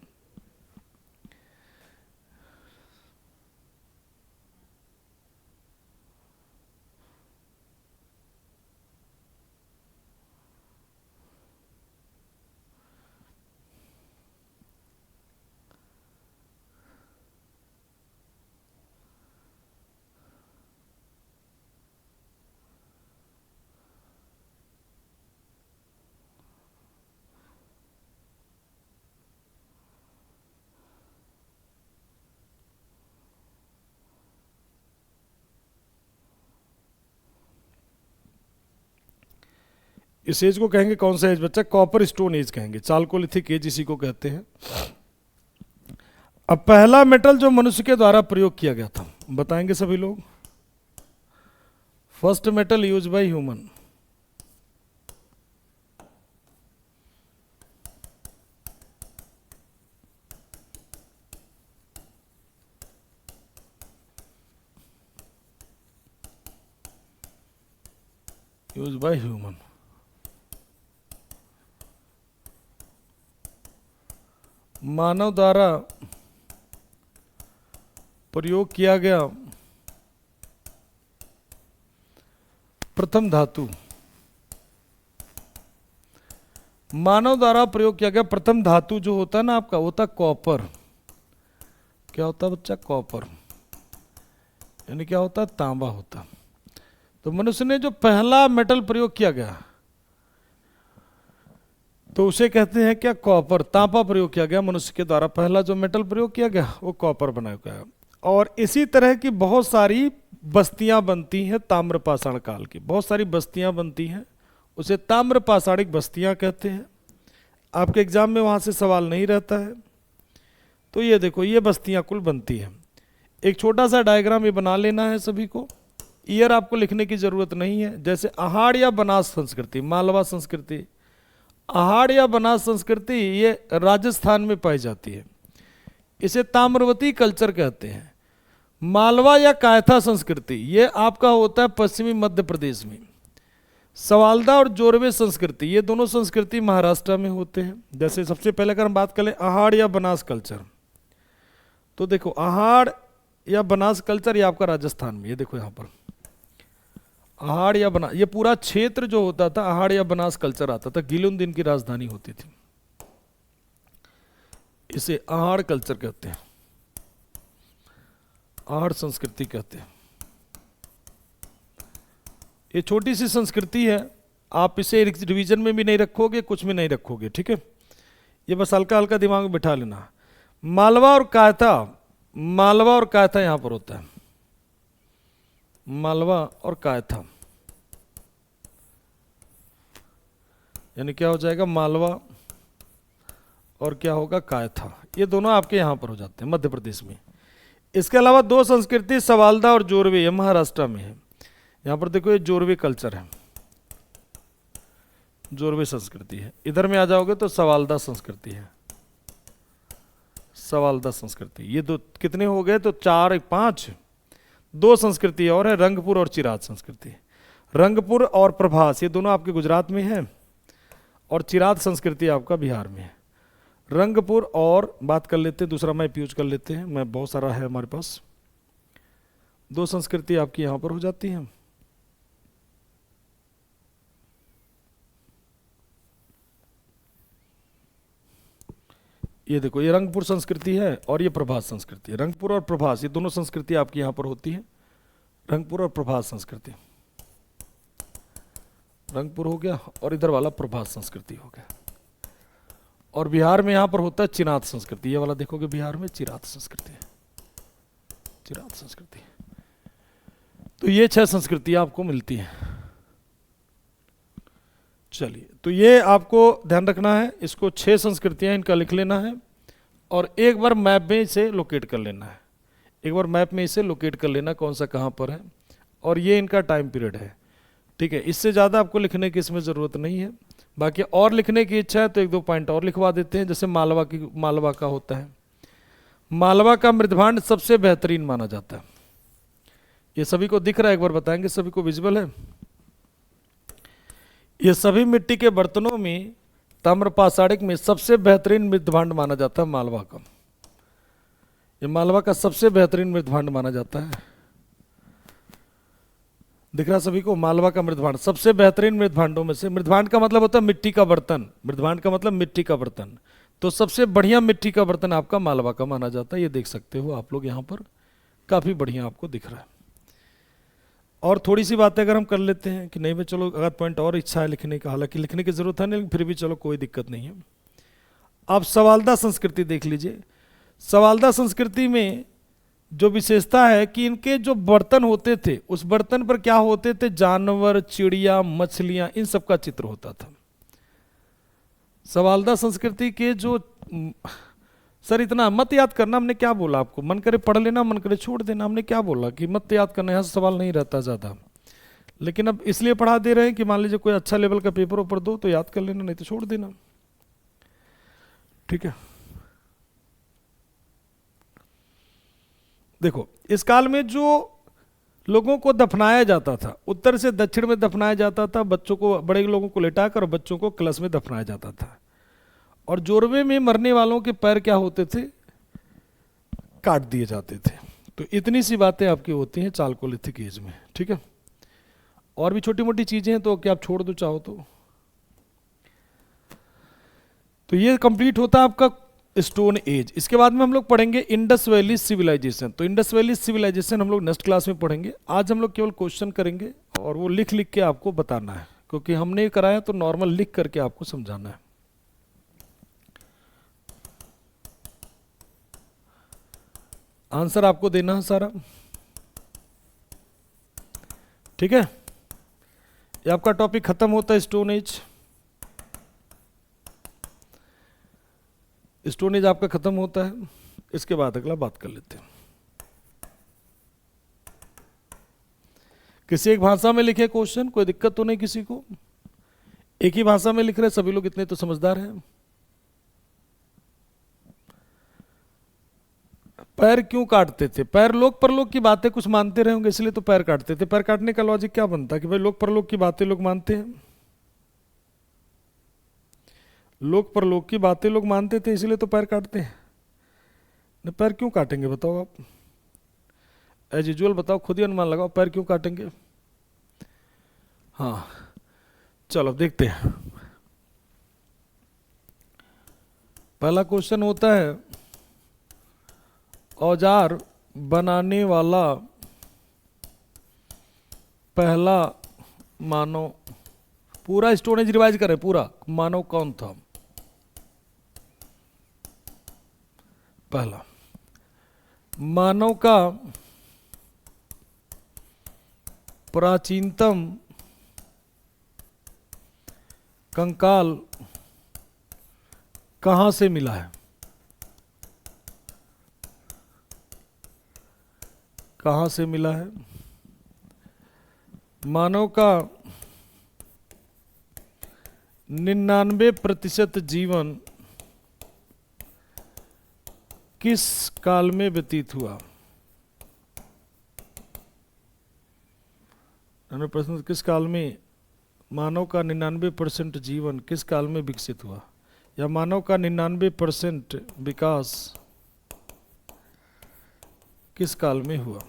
इस एज को कहेंगे कौन सा एज बच्चा? कॉपर स्टोन एज कहेंगे, चालकोलिथिक एज इसी को कहते हैं। अब पहला मेटल जो मनुष्य के द्वारा प्रयोग किया गया था, बताएंगे सभी लोग। First metal use by human, use by human. मानव द्वारा प्रयोग किया गया प्रथम धातु, मानव द्वारा प्रयोग किया गया प्रथम धातु जो होता है ना आपका, होता कॉपर। क्या होता है बच्चा? कॉपर, यानी क्या होता है? तांबा होता। तो मनुष्य ने जो पहला मेटल प्रयोग किया गया तो उसे कहते हैं क्या? कॉपर, तांबा प्रयोग किया गया मनुष्य के द्वारा। पहला जो मेटल प्रयोग किया गया वो कॉपर बनाया गया। और इसी तरह की बहुत सारी बस्तियां बनती हैं ताम्रपाषाण काल की, बहुत सारी बस्तियां बनती हैं, उसे ताम्रपाषाणिक बस्तियां कहते हैं। आपके एग्जाम में वहां से सवाल नहीं रहता है। तो ये देखो, ये बस्तियां कुल बनती हैं। एक छोटा सा डायग्राम ये बना लेना है सभी को। ईयर आपको लिखने की जरूरत नहीं है। जैसे अहाड़ या बनास संस्कृति, मालवा संस्कृति, अहाड़ या बनास संस्कृति ये राजस्थान में पाई जाती है, इसे ताम्रवती कल्चर कहते हैं। मालवा या कायथा संस्कृति ये आपका होता है पश्चिमी मध्य प्रदेश में। सवालदा और जोरवे संस्कृति ये दोनों संस्कृति महाराष्ट्र में होते हैं। जैसे सबसे पहले अगर हम बात करें अहाड़ या बनास कल्चर, तो देखो अहाड़ या बनास कल्चर ये आपका राजस्थान में, ये देखो यहाँ पर अहाड़ या बनास, ये पूरा क्षेत्र जो होता था अहाड़ या बनास कल्चर आता था। गिलुंद इनकी राजधानी होती थी, इसे अहाड़ कल्चर कहते हैं, अहाड़ संस्कृति कहते हैं। ये छोटी सी संस्कृति है, आप इसे रिवीजन में भी नहीं रखोगे, कुछ में नहीं रखोगे, ठीक है। ये बस हल्का हल्का दिमाग में बिठा लेना। मालवा और कायथा, मालवा और कायथा यहां पर होता है, मालवा और कायथा, यानी क्या हो जाएगा? मालवा और क्या होगा? कायथा। ये दोनों आपके यहां पर हो जाते हैं मध्य प्रदेश में। इसके अलावा दो संस्कृति सवालदा और जोरवे, ये महाराष्ट्र में है। यहां पर देखो ये जोरवे कल्चर है, जोरवे संस्कृति है। इधर में आ जाओगे तो सवालदा संस्कृति है, सवालदा संस्कृति। ये दो कितने हो गए? तो 4 5 दो संस्कृति और है, रंगपुर और चिराद संस्कृति। रंगपुर और प्रभास ये दोनों आपके गुजरात में है, और चिराद संस्कृति आपका बिहार में है। रंगपुर और बात कर लेते हैं, दूसरा मैप यूज कर लेते हैं, मैप बहुत सारा है हमारे पास। दो संस्कृति आपकी यहां पर हो जाती हैं। ये देखो, ये रंगपुर संस्कृति है और ये प्रभास संस्कृति है। रंगपुर और प्रभास, ये दोनों संस्कृति आपकी यहाँ पर होती है। रंगपुर और प्रभास संस्कृति, रंगपुर हो गया और इधर वाला प्रभास संस्कृति हो गया। और बिहार में यहाँ पर होता है चिरात संस्कृति। ये वाला देखोगे बिहार में चिरात संस्कृति है, चिरात संस्कृति। तो ये 6 संस्कृतियां आपको मिलती हैं। चलिए, तो ये आपको ध्यान रखना है, इसको 6 संस्कृतियां इनका लिख लेना है और एक बार मैप में इसे लोकेट कर लेना है। एक बार मैप में इसे लोकेट कर लेना कौन सा कहाँ पर है, और ये इनका टाइम पीरियड है। ठीक है, इससे ज़्यादा आपको लिखने की इसमें ज़रूरत नहीं है। बाकी और लिखने की इच्छा है तो 1-2 पॉइंट और लिखवा देते हैं। जैसे मालवा का होता है, मालवा का मृदभांड सबसे बेहतरीन माना जाता है। ये सभी को दिख रहा है, एक बार बताएंगे, सभी को विजुअल है? ये सभी मिट्टी के बर्तनों में ताम्र पाषाणिक में सबसे बेहतरीन मृदभांड माना जाता है मालवा का। ये मालवा का सबसे बेहतरीन मृदभांड माना जाता है। दिख रहा सभी को? मालवा का मृदभांड सबसे बेहतरीन मृदभांडों में से। मृदभांड का मतलब होता है मिट्टी का बर्तन, मृदभांड का मतलब मिट्टी का बर्तन। तो सबसे बढ़िया मिट्टी का बर्तन आपका मालवा का माना जाता है। ये देख सकते हो आप लोग यहाँ पर, काफी बढ़िया आपको दिख रहा है। और थोड़ी सी बातें अगर हम कर लेते हैं कि नहीं भाई चलो, अगर पॉइंट और इच्छा है लिखने का, हालांकि लिखने की जरूरत है नहीं, लेकिन फिर भी चलो कोई दिक्कत नहीं है। आप सवालदा संस्कृति देख लीजिए। सवालदा संस्कृति में जो विशेषता है कि इनके जो बर्तन होते थे, उस बर्तन पर क्या होते थे? जानवर, चिड़िया, मछलियां, इन सब का चित्र होता था। सवालदा संस्कृति के जो, सर इतना मत याद करना, हमने क्या बोला आपको? मन करे पढ़ लेना, मन करे छोड़ देना। हमने क्या बोला कि मत याद करना, यहाँ से सवाल नहीं रहता ज़्यादा। लेकिन अब इसलिए पढ़ा दे रहे हैं कि मान लीजिए कोई अच्छा लेवल का पेपर ऊपर दो तो याद कर लेना, नहीं तो छोड़ देना। ठीक है, देखो इस काल में जो लोगों को दफनाया जाता था, उत्तर से दक्षिण में दफनाया जाता था। बच्चों को, बड़े लोगों को लेटाकर बच्चों को कलश में दफनाया जाता था। और जोरवे में मरने वालों के पैर क्या होते थे? काट दिए जाते थे। तो इतनी सी बातें आपकी होती हैं चालकोलिथिक एज में। ठीक है, और भी छोटी मोटी चीजें हैं तो क्या आप छोड़ दो चाहो तो ये कंप्लीट होता है आपका स्टोन एज। इसके बाद में हम लोग पढ़ेंगे इंडस वैली सिविलाइजेशन। तो इंडस वैली सिविलाइजेशन हम लोग नेक्स्ट क्लास में पढ़ेंगे। आज हम लोग केवल क्वेश्चन करेंगे और वो लिख लिख के आपको बताना है, क्योंकि हमने कराया तो नॉर्मल लिख करके आपको समझाना है। आंसर आपको देना है सारा। ठीक है, ये आपका टॉपिक खत्म होता है स्टोन एज। स्टोन एज आपका खत्म होता है। इसके बाद अगला बात कर लेते हैं। किसी एक भाषा में लिखे क्वेश्चन, कोई दिक्कत तो नहीं किसी को? एक ही भाषा में लिख रहे सभी लोग, इतने तो समझदार हैं। पैर क्यों काटते थे? पैर लोक परलोक की बातें कुछ मानते रहे होंगे, इसलिए तो पैर काटते थे। पैर काटने का लॉजिक क्या बनता कि भाई लोक परलोक की बातें लोग मानते हैं, लोक परलोक की बातें लोग मानते थे इसलिए तो पैर काटते हैं। नहीं, पैर क्यों काटेंगे बताओ आप? एज यूजुअल बताओ, खुद ही अनुमान लगाओ, पैर क्यों काटेंगे? हाँ चलो देखते हैं। पहला क्वेश्चन होता है, औजार बनाने वाला पहला मानव, पूरा स्टोन एज रिवाइज करें, पूरा मानव कौन था? पहला मानव का प्राचीनतम कंकाल कहां से मिला है? कहां से मिला है? मानव का 99% जीवन किस काल में व्यतीत हुआ? 99% किस काल में? मानव का 99% जीवन किस काल में विकसित हुआ, या मानव का 99% विकास किस काल में हुआ?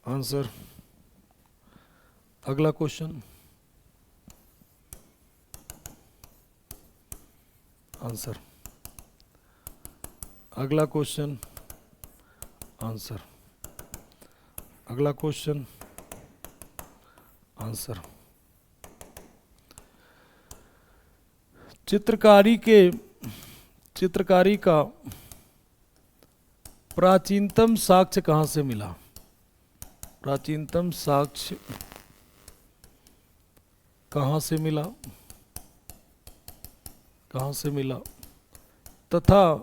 आंसर। अगला क्वेश्चन, आंसर। अगला क्वेश्चन, आंसर। अगला क्वेश्चन, आंसर। चित्रकारी का प्राचीनतम साक्ष्य कहाँ से मिला? प्राचीनतम साक्ष्य कहाँ से मिला? कहाँ से मिला तथा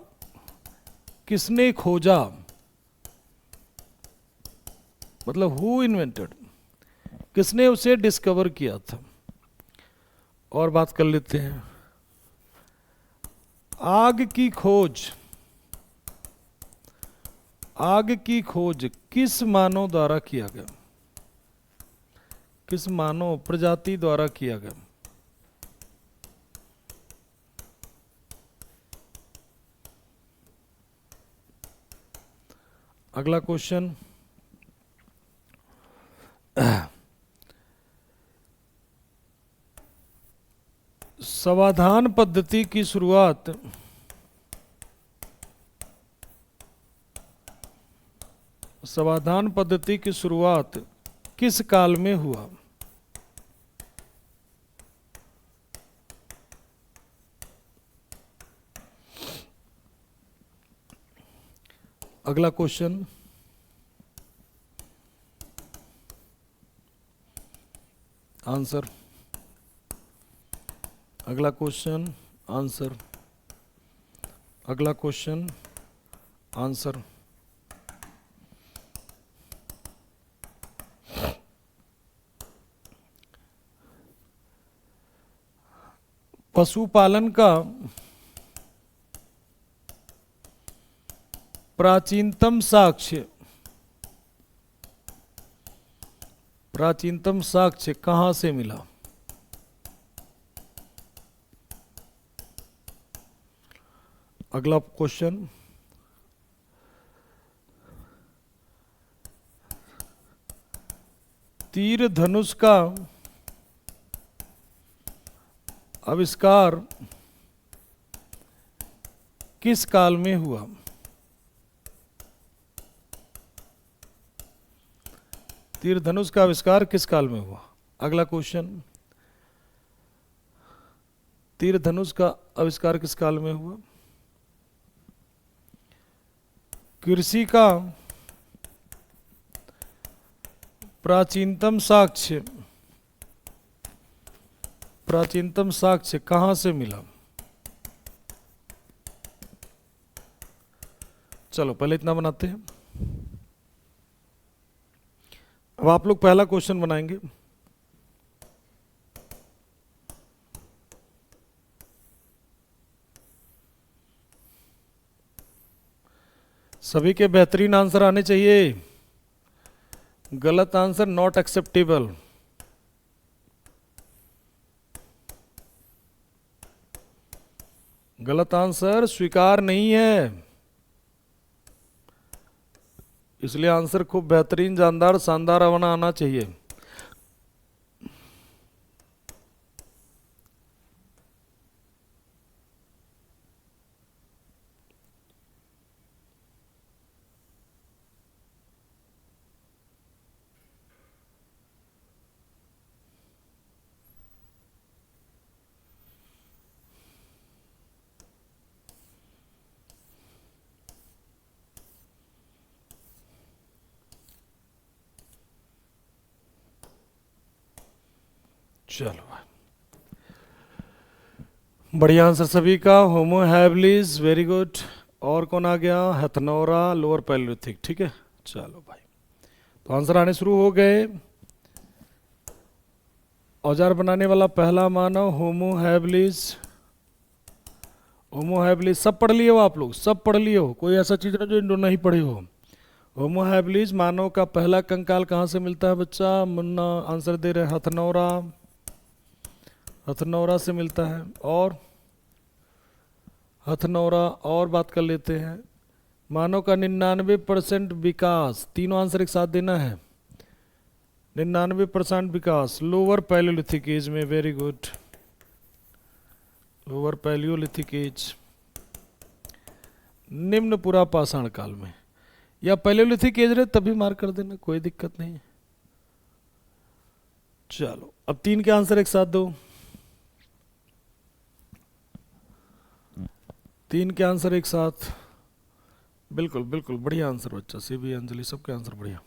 किसने खोजा? मतलब हु इन्वेंटेड, किसने उसे डिस्कवर किया था? और बात कर लेते हैं, आग की खोज किस मानव द्वारा किया गया? किस मानव प्रजाति द्वारा किया गया? अगला क्वेश्चन, समाधान पद्धति की शुरुआत किस काल में हुआ? अगला क्वेश्चन, आंसर। अगला क्वेश्चन, आंसर। अगला क्वेश्चन, आंसर। पशुपालन का प्राचीनतम साक्ष्य कहां से मिला? अगला क्वेश्चन, तीर धनुष का आविष्कार किस काल में हुआ? तीर धनुष का आविष्कार किस काल में हुआ? अगला क्वेश्चन, तीर धनुष का आविष्कार किस काल में हुआ? कृषि का प्राचीनतम साक्ष्य कहां से मिला? चलो पहले इतना बनाते हैं। अब आप लोग पहला क्वेश्चन बनाएंगे। सभी के बेहतरीन आंसर आने चाहिए। गलत आंसर नॉट एक्सेप्टेबल। गलत आंसर स्वीकार नहीं है, इसलिए आंसर खूब बेहतरीन, जानदार, शानदार आना चाहिए। चलो बढ़िया आंसर सभी का। Homo habilis, very good. और कौन आ गया? Hathnora, lower Palaeolithic. ठीक है, चलो भाई, तो आंसर आने शुरू हो गए। औजार बनाने वाला पहला मानव होमो हैबिलिस। होमो हैबिलिस सब पढ़ लिए हो आप लोग? सब पढ़ लिए हो? कोई ऐसा चीज ना जो नहीं पढ़े हो? होमो हैबिलिस मानव का पहला कंकाल कहाँ से मिलता है बच्चा? मुन्ना आंसर दे रहे हैं, हथनोरा। हथनोरा से मिलता है। और हथनोरा। और बात कर लेते हैं, मानव का 99% विकास, तीनों आंसर एक साथ देना है। 99% विकास लोअर पैलियोलिथिक एज में। Very good. Lower palaeolithic age, निम्न पुरा पाषाण काल में, या पैलियोलिथिक एज रहे तभी मार्क कर देना, कोई दिक्कत नहीं। चलो अब 3 के आंसर एक साथ दो। 3 के आंसर एक साथ, बिल्कुल बिल्कुल बढ़िया आंसर बच्चा, सीबी अंजलि सबके आंसर बढ़िया।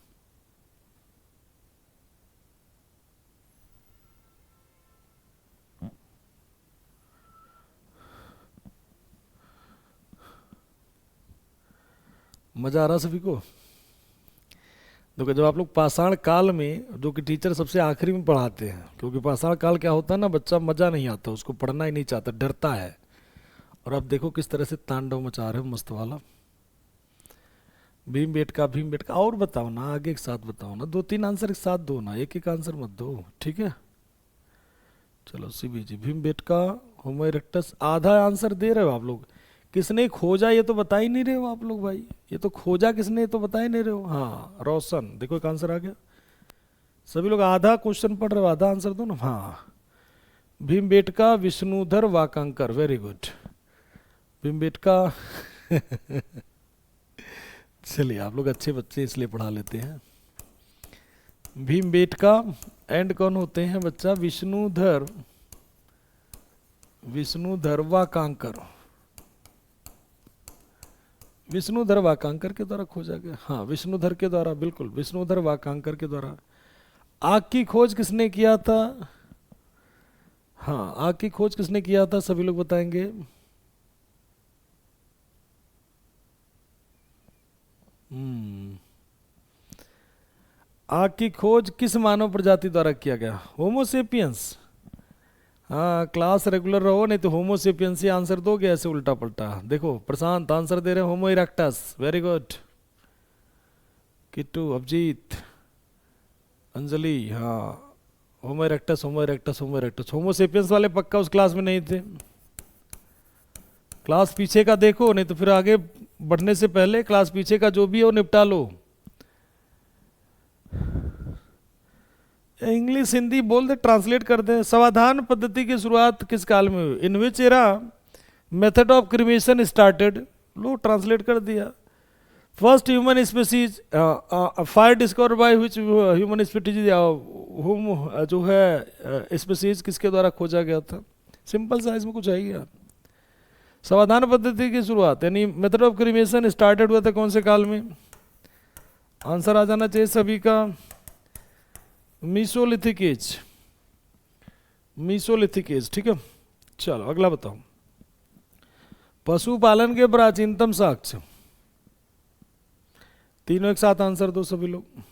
मजा आ रहा सभी को? देखो जब आप लोग पाषाण काल में, जो कि टीचर सबसे आखिरी में पढ़ाते हैं, क्योंकि पाषाण काल क्या होता है ना, बच्चा मजा नहीं आता, उसको पढ़ना ही नहीं चाहता, डरता है। और अब देखो किस तरह से तांडव मचा रहे हो मस्त वाला। भीम बेटका, और बताओ ना, आगे एक साथ बताओ ना, 2-3 आंसर एक साथ दो ना, एक एक आंसर मत दो, ठीक है। चलो सीबी जी, भीम बेटका, होमो इरेक्टस, आधा आंसर दे रहे हो आप लोग। किसने खोजा ये तो बता ही नहीं रहे हो आप लोग भाई, ये तो खोजा किसने ये तो बता ही नहीं रहे हो। हाँ रोशन, देखो एक आंसर आ गया। सभी लोग आधा क्वेश्चन पढ़ रहे हो, आधा आंसर दो ना। हाँ भीम बेटका, विष्णुधर वाकांकर, वेरी गुड भीम बेटका। चलिए आप लोग अच्छे बच्चे इसलिए पढ़ा लेते हैं। भीम बेटका एंड कौन होते हैं बच्चा, विष्णुधर वाकांकर, विष्णुधर वाकांकर के द्वारा खोजा गया। हाँ विष्णुधर के द्वारा, बिल्कुल विष्णुधर वाकांकर के द्वारा। आग की खोज किसने किया था? हाँ आग की खोज किसने किया था, सभी लोग बताएंगे। आग की खोज किस मानव प्रजाति द्वारा किया गया? होमोसेपियंस। हाँ क्लास रेगुलर रहो, नहीं तो होमोसेपियंस ही आंसर दोगे ऐसे उल्टा पलटा। देखो प्रशांत आंसर दे रहे हैं homo erectus, very good. Kittu, Abhijit, Anjali, हाँ homo erectus, homo erectus, homo erectus. Homo sapiens वाले पक्का उस क्लास में नहीं थे। क्लास पीछे का देखो, नहीं तो फिर आगे बढ़ने से पहले क्लास पीछे का जो भी हो निपटा लो। इंग्लिश हिंदी बोल दे, ट्रांसलेट कर दे। समाधान पद्धति की शुरुआत किस काल में हुई? In which era method of cremation started? लो ट्रांसलेट कर दिया। First human species, fire discover by which human species, जो है स्पीसीज किसके द्वारा खोजा गया था? सिंपल सा, इसमें कुछ है ही क्या? समाधान पद्धति की शुरुआत यानी मेथड ऑफ क्रिमेशन स्टार्टेड हुआ था कौन से काल में? आंसर आ जाना चाहिए सभी का, मीसोलिथिक एज, मीसोलिथिक एज, ठीक है। चलो अगला बताओ। पशुपालन के प्राचीनतम साक्ष्य, तीनों एक साथ आंसर दो सभी लोग।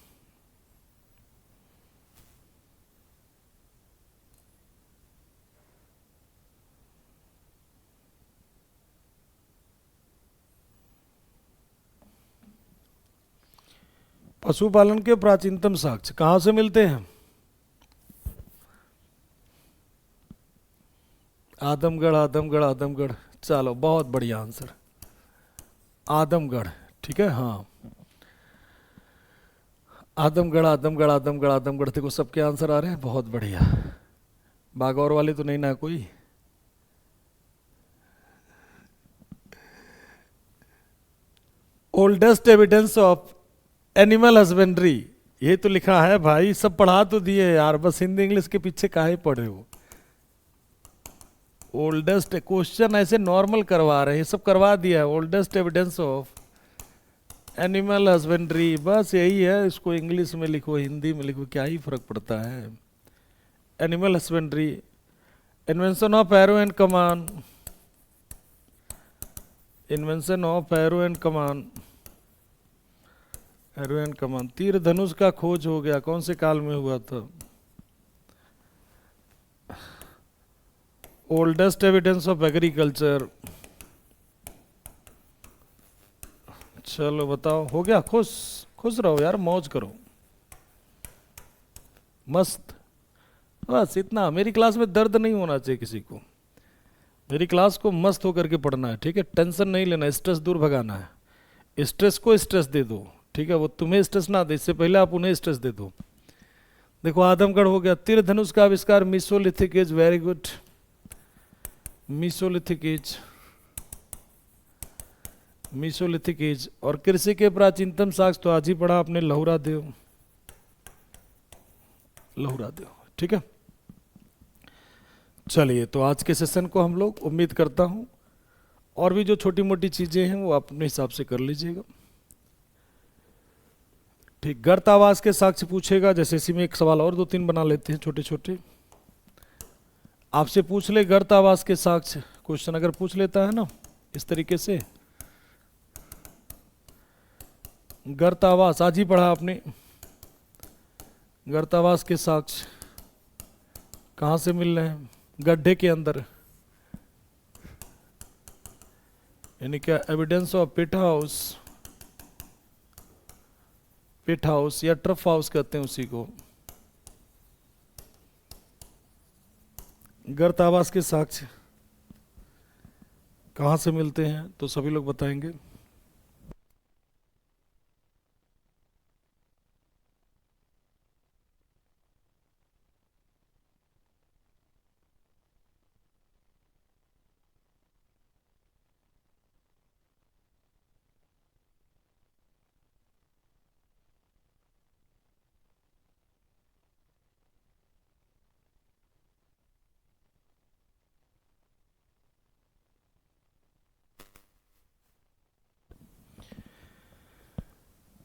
पशुपालन के प्राचीनतम साक्ष्य कहां से मिलते हैं? आदमगढ़, आदमगढ़, आदमगढ़। चलो बहुत बढ़िया आंसर, आदमगढ़, ठीक है। हाँ आदमगढ़, आदमगढ़, आदमगढ़, आदमगढ़। देखो सबके आंसर आ रहे हैं, बहुत बढ़िया। बागौर वाले तो नहीं ना कोई? Oldest evidence of animal husbandry, ये तो लिखा है भाई, सब पढ़ा तो दिए यार, बस हिंदी इंग्लिश के पीछे काहे पढ़े हो? ओल्डेस्ट क्वेश्चन ऐसे नॉर्मल करवा रहे हैं, सब करवा दिया है। Oldest evidence of animal husbandry, बस यही है। इसको इंग्लिश में लिखो, हिंदी में लिखो, क्या ही फर्क पड़ता है। Animal husbandry, invention of arrow and कमान, इन्वेंशन ऑफ एरो एंड कमान, एरो एंड कमान। तीर धनुष का खोज हो गया कौन से काल में हुआ था? Oldest evidence of agriculture. चलो बताओ, हो गया? खुश खुश रहो यार, मौज करो, मस्त, बस इतना। मेरी क्लास में दर्द नहीं होना चाहिए किसी को, मेरी क्लास को मस्त होकर के पढ़ना है, ठीक है। टेंशन नहीं लेना, स्ट्रेस दूर भगाना है। स्ट्रेस को स्ट्रेस दे दो, ठीक है, वो तुम्हें स्ट्रेस ना दे, इससे पहले आप उन्हें स्ट्रेस दे दो। देखो आदमगढ़ हो गया। तीर धनुष का आविष्कार, mesolithic age, very good. Mesolithic age, mesolithic age. और कृषि के प्राचीनतम साक्ष्य तो आज ही पढ़ा आपने, लहुरा देव, लहुरा देव, ठीक है। चलिए, तो आज के सेशन को हम लोग, उम्मीद करता हूँ और भी जो छोटी मोटी चीज़ें हैं वो आप अपने हिसाब से कर लीजिएगा। ठीक, गर्त आवास के साक्ष्य पूछेगा, जैसे इसी में एक सवाल और दो तीन बना लेते हैं छोटे छोटे। आपसे पूछ ले गर्त आवास के साक्ष्य, क्वेश्चन अगर पूछ लेता है ना इस तरीके से, गर्त आवास आज ही पढ़ा आपने, गर्त आवास के साक्ष्य कहाँ से मिल रहे हैं? गड्ढे के अंदर, यानी क्या evidence of pit house, pit house या ट्रफ हाउस कहते हैं उसी को। गर्त आवास के साक्ष्य कहाँ से मिलते हैं तो सभी लोग बताएंगे।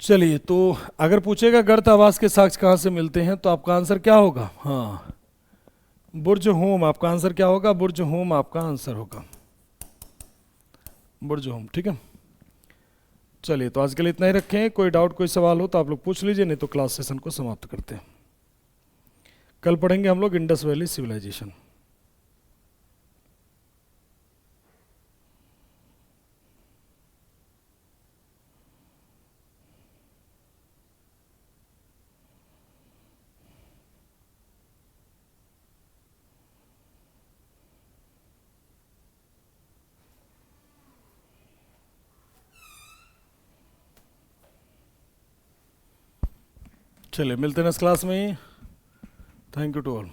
चलिए, तो अगर पूछेगा गर्त आवास के साक्ष्य कहाँ से मिलते हैं तो आपका आंसर क्या होगा? हाँ, बुर्ज होम। आपका आंसर क्या होगा? बुर्ज होम आपका आंसर होगा, बुर्ज होम, ठीक है। चलिए, तो आज के लिए इतना ही रखें। कोई डाउट, कोई सवाल हो तो आप लोग पूछ लीजिए, नहीं तो क्लास सेशन को समाप्त करते हैं। कल पढ़ेंगे हम लोग इंडस वैली सिविलाइजेशन। चलिए, मिलते हैं नेक्स्ट क्लास में। Thank you to all.